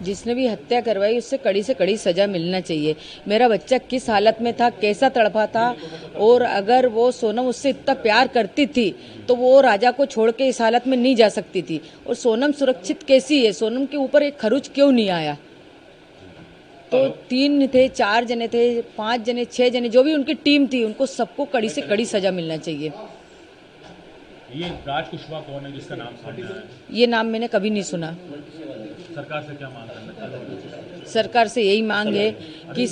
जिसने भी हत्या करवाई उससे कड़ी से कड़ी सजा मिलना चाहिए। मेरा बच्चा किस हालत में था, कैसा तड़पा था, और अगर वो सोनम उससे इतना प्यार करती थी तो वो राजा को छोड़ के इस हालत में नहीं जा सकती थी। और सोनम सुरक्षित कैसी है, सोनम के ऊपर एक खरोच क्यों नहीं आया? तो 3 थे, 4 जने थे, 5 जने, 6 जने, जो भी उनकी टीम थी, उनको सबको कड़ी से कड़ी सजा मिलना चाहिए। ये राज कुशवाहा कौन है जिसका नाम सामने आया है? ये नाम मैंने कभी नहीं सुना। सरकार से क्या मांग करना चाहते हैं? सरकार से यही मांग है कि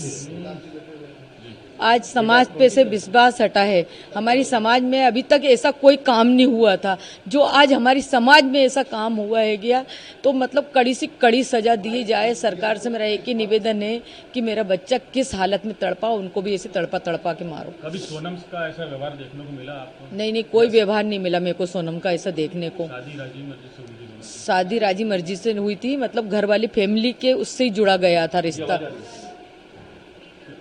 आज समाज पे से विश्वास हटा है। हमारी समाज में अभी तक ऐसा कोई काम नहीं हुआ था, जो आज हमारी समाज में ऐसा काम हुआ है गया, तो मतलब कड़ी से कड़ी सजा दी जाए। सरकार से मेरा एक ही निवेदन है कि मेरा बच्चा किस हालत में तड़पा, उनको भी ऐसे तड़पा तड़पा के मारो। कभी सोनम का ऐसा व्यवहार देखने को मिला आपको? नहीं, कोई व्यवहार नहीं मिला मेरे को सोनम का ऐसा देखने को। शादी राजी मर्जी से हुई थी? शादी राजी मर्जी से हुई थी, मतलब घर वाली फैमिली के उससे ही जुड़ा गया था रिश्ता।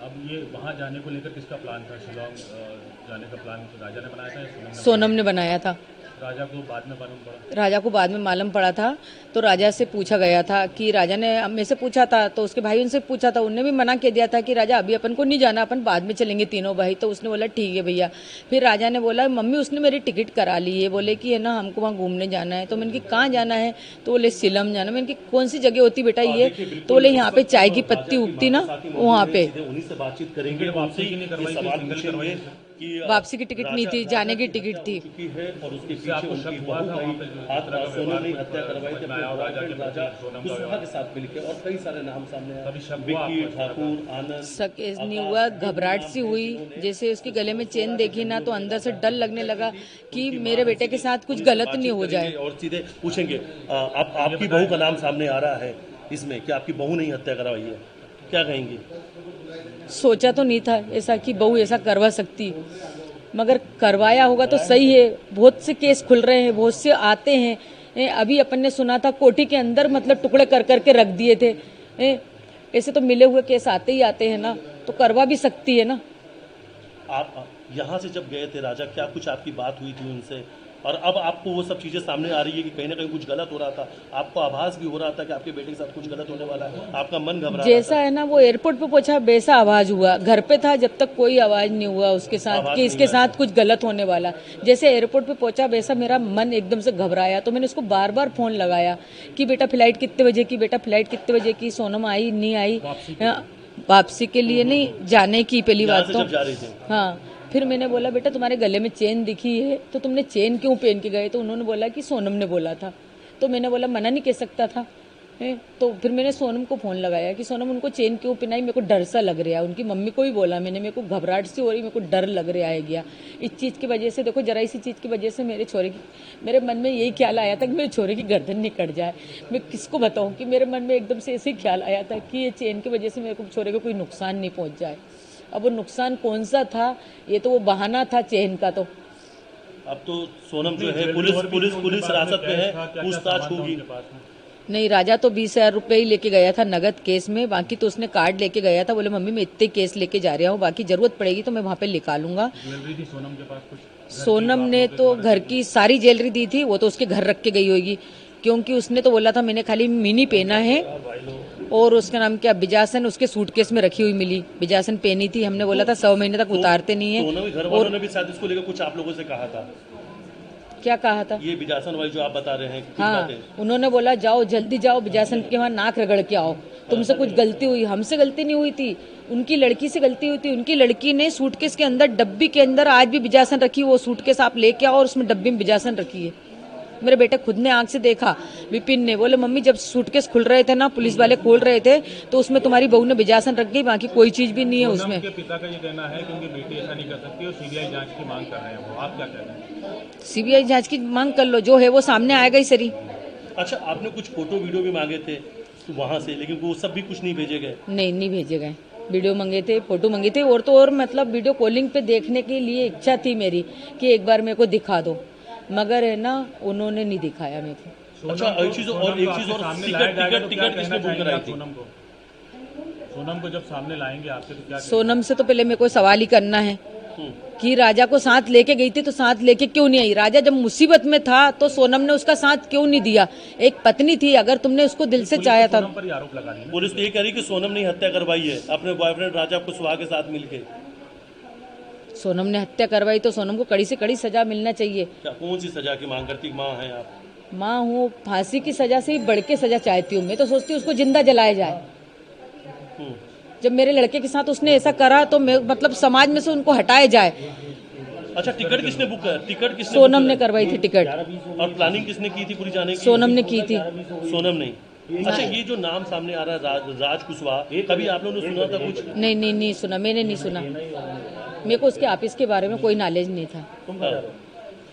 अब ये वहाँ जाने को लेकर किसका प्लान था? शिलोंग जाने का प्लान राजा ने बनाया था या सोनम ने बनाया था? राजा को बाद में मालूम पड़ा? राजा को बाद में मालूम पड़ा था, तो राजा से पूछा गया था कि राजा ने मेरे से पूछा था, तो उसके भाई उनसे पूछा था, उनने भी मना कर दिया था कि राजा अभी अपन को नहीं जाना, अपन बाद में चलेंगे तीनों भाई। तो उसने बोला ठीक है भैया। फिर राजा ने बोला मम्मी उसने मेरी टिकट करा ली है, बोले कि है ना हमको वहाँ घूमने जाना है। तो मैंने कि कहाँ जाना है? तो बोले शिलम जाना। मैंने कि कौन सी जगह होती बेटा ये? तो बोले यहाँ पे चाय की पत्ती उगती ना, वहाँ पे। उन्हीं से बातचीत करेंगे, वापसी की टिकट नहीं थी, जाने की टिकट थी। है और उसके पीछे उनकी बहू आई, सोनम ने हत्या करवाई थी राजा कुशवाहा के साथ मिलकर, और कई सारे नाम सामने आए, विक्की ठाकुर, आनंद। शक नहीं हुआ, घबराहट सी हुई। जैसे उसके गले में चेन देखी ना, तो अंदर से डर लगने लगा कि मेरे बेटे के साथ कुछ गलत नहीं हो जाए। और सीधे पूछेंगे, आपकी बहू का नाम सामने आ रहा है इसमें, कि आपकी बहू ने हत्या करवाई है, क्या कहेंगी? सोचा तो नहीं था ऐसा कि बहू ऐसा करवा सकती, मगर करवाया होगा तो सही है। बहुत से केस खुल रहे हैं, बहुत से आते हैं। अभी अपन ने सुना था कोठी के अंदर मतलब टुकड़े कर करके रख दिए थे। ऐसे तो मिले हुए केस आते ही आते हैं ना, तो करवा भी सकती है ना। आप यहाँ से जब गए थे राजा, क्या कुछ आपकी बात हुई थी उनसे? और अब आपको वो सब चीजें सामने आ रही है कि कहीं ना कहीं कुछ गलत हो रहा था, आपको आभास भी हो रहा था कि आपके बेटे के साथ कुछ गलत होने वाला है, आपका मन घबरा जैसा है ना, वो एयरपोर्ट पे पहुंचा वैसा आवाज हुआ। घर पे था जब तक कोई आवाज नहीं हुआ उसके साथ कि इसके साथ कुछ गलत होने वाला। जैसे एयरपोर्ट पे पहुंचा वैसा मेरा मन एकदम से घबराया। तो मैंने उसको बार बार फोन लगाया कि बेटा फ्लाइट कितने बजे की, बेटा फ्लाइट कितने बजे की। सोनम आई नहीं आई? वापसी के लिए नहीं, जाने की पहली बात तो। हाँ, फिर मैंने बोला बेटा तुम्हारे गले में चेन दिखी है, तो तुमने चेन क्यों पहन के गए? तो उन्होंने बोला कि सोनम ने बोला था। तो मैंने बोला मना नहीं कह सकता था। तो फिर मैंने सोनम को फोन लगाया कि सोनम उनको चेन क्यों पहनाई, मेरे को डर सा लग रहा है। उनकी मम्मी को भी बोला मैंने, मेरे को घबराहट सी हो रही, मेरे को डर लग रहा है गया इस चीज़ की वजह से। देखो जरा इसी चीज़ की वजह से मेरे मन में यही ख्याल आया था कि मेरे छोरे की गर्दन नहीं कट जाए। मैं किसको बताऊँ कि मेरे मन में एकदम से ऐसे ख्याल आया था कि ये चेन की वजह से मेरे को छोरे को कोई नुकसान नहीं पहुँच जाए। अब वो नुकसान कौन सा था? ये तो वो बहाना था चेन का। तो अब तो सोनम जो है पुलिस हिरासत में है, पूछताछ होगी। नहीं, राजा तो 20,000 रुपये ही लेके गया था नगद केस में, बाकी तो उसने कार्ड लेके गया था। बोले मम्मी मैं इतने केस लेके जा रहा हूँ, बाकी जरूरत पड़ेगी तो मैं वहाँ पे निकालूंगा। ज्वेलरी थी सोनम के पास कुछ? सोनम ने तो घर की सारी ज्वेलरी दी थी, वो तो उसके घर रख के गई होगी, क्योंकि उसने तो बोला था मैंने खाली मिनी पहना है। और उसका नाम क्या, बिजासन, उसके सूटकेस में रखी हुई मिली, बिजासन पहनी थी। हमने बोला था 100 महीने तक उतारते नहीं है। घर वालों ने भी शायद इसको लेकर कुछ आप लोगों से कहा था? क्या कहा था? ये बिजासन वाली जो आप बता रहे हैं, हाँ, उन्होंने बोला जाओ जल्दी जाओ बिजासन के वहाँ नाक रगड़ के आओ, तुमसे कुछ गलती हुई। हमसे गलती नहीं हुई थी, उनकी लड़की से गलती हुई थी। उनकी लड़की ने सूटकेस के अंदर, डब्बी के अंदर आज भी बिजासन रखी, वो सूटकेस आप लेके आओ और उसमें डब्बी में बिजासन रखी है। मेरे बेटे खुद ने आंख से देखा, विपिन ने। बोले मम्मी जब सूटकेस खुल रहे थे ना, पुलिस वाले खोल रहे थे, तो उसमें तुम्हारी बहू ने बिजासन रख गई, बाकी कोई चीज भी नहीं है उसमें। उनके पिता का ये कहना है कि उनकी बेटी ऐसा नहीं कर सकती और सीबीआई जांच की मांग कर रहे हैं वो, आप क्या कह रहे हैं? सीबीआई जांच की मांग कर लो, जो है वो सामने आएगा ही सरी। अच्छा, आपने कुछ फोटो वीडियो भी मांगे थे वहाँ से, लेकिन वो सब भी कुछ नहीं भेजे गए? नहीं भेजे गए। वीडियो मंगे थे, फोटो मंगे थे, और तो और मतलब वीडियो कॉलिंग पे देखने के लिए इच्छा थी मेरी कि एक बार मेरे को दिखा दो, मगर है ना उन्होंने नहीं दिखाया मेरे को। अच्छा, एक चीज और टिकट किसने बुक कराई थी? सोनम को जब सामने लाएंगे आपसे तो क्या? सोनम से तो पहले मेरे को सवाल ही करना है कि राजा को साथ लेके गई थी तो साथ लेके क्यों नहीं आई? राजा जब मुसीबत में था तो सोनम ने उसका साथ क्यों नहीं दिया? एक पत्नी थी, अगर तुमने उसको दिल से चाहा था। सोनम पर ही आरोप लगा रही है ना। पुलिस तो ये कह रही कि सोनम ने हत्या करवाई है अपने बॉयफ्रेंड राजा कुशवाहा के साथ मिलके। सोनम ने हत्या करवाई तो सोनम को कड़ी से कड़ी सजा मिलना चाहिए। क्या कौन सी सजा की मांग करती? माँ हैं आप? माँ हूँ, फांसी की सजा से ही बढ़ के सजा चाहती हूँ। मैं तो सोचती हूँ उसको जिंदा जलाया जाए। हम्म। जब मेरे लड़के के साथ उसने ऐसा करा तो मैं मतलब समाज में से उनको हटाया जाए। अच्छा, टिकट किसने बुक कर? टिकट किसने सोनम बुक ने करा? करवाई थी टिकट। और प्लानिंग किसने की थी पूरी जाने की? सोनम ने की थी। सोनम ने। अच्छा, ये जो नाम सामने आ रहा है राज कुशवाहा, कभी आप लोगों ने सुना था कुछ? नहीं सुना, मैंने नहीं सुना। मेरे को उसके ऑफिस के बारे में कोई नॉलेज नहीं था।